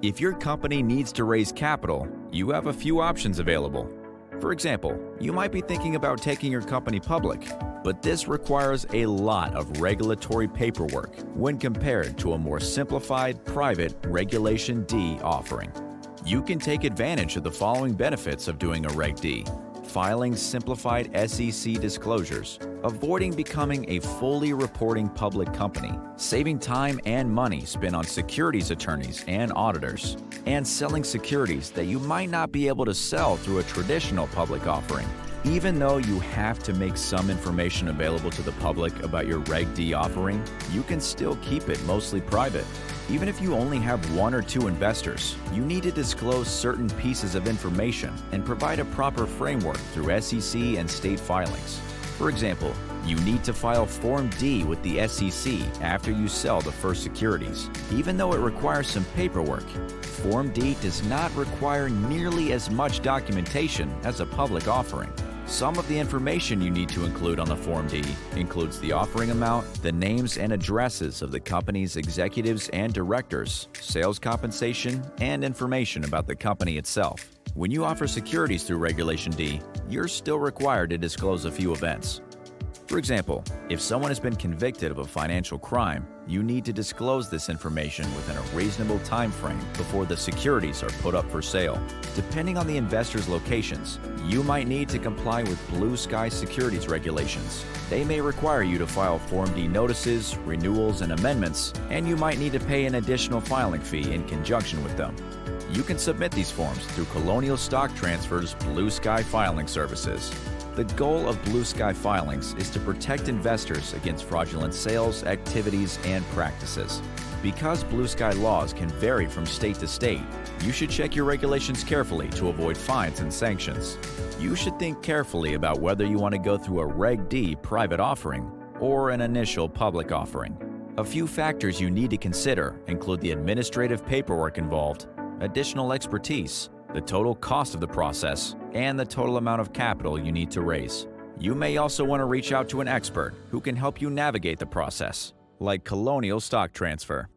If your company needs to raise capital, you have a few options available. For example, you might be thinking about taking your company public, but this requires a lot of regulatory paperwork when compared to a more simplified private Regulation D offering. You can take advantage of the following benefits of doing a Reg D: filing simplified SEC disclosures, avoiding becoming a fully reporting public company, saving time and money spent on securities attorneys and auditors, and selling securities that you might not be able to sell through a traditional public offering. Even though you have to make some information available to the public about your Reg D offering, you can still keep it mostly private. Even if you only have 1 or 2 investors, you need to disclose certain pieces of information and provide a proper framework through SEC and state filings. For example, you need to file Form D with the SEC after you sell the first securities. Even though it requires some paperwork, Form D does not require nearly as much documentation as a public offering. Some of the information you need to include on the Form D includes the offering amount, the names and addresses of the company's executives and directors, sales compensation, and information about the company itself. When you offer securities through Regulation D, you're still required to disclose a few events. For example, if someone has been convicted of a financial crime, you need to disclose this information within a reasonable time frame before the securities are put up for sale. Depending on the investor's locations, you might need to comply with blue sky securities regulations. They may require you to file Form D notices, renewals, and amendments, and you might need to pay an additional filing fee in conjunction with them. You can submit these forms through Colonial Stock Transfer's Blue Sky Filing Services. The goal of Blue Sky Filings is to protect investors against fraudulent sales, activities, and practices. Because Blue Sky laws can vary from state to state, you should check your regulations carefully to avoid fines and sanctions. You should think carefully about whether you want to go through a Reg D private offering or an initial public offering. A few factors you need to consider include the administrative paperwork involved, additional expertise, the total cost of the process, and the total amount of capital you need to raise. You may also want to reach out to an expert who can help you navigate the process, like Colonial Stock Transfer.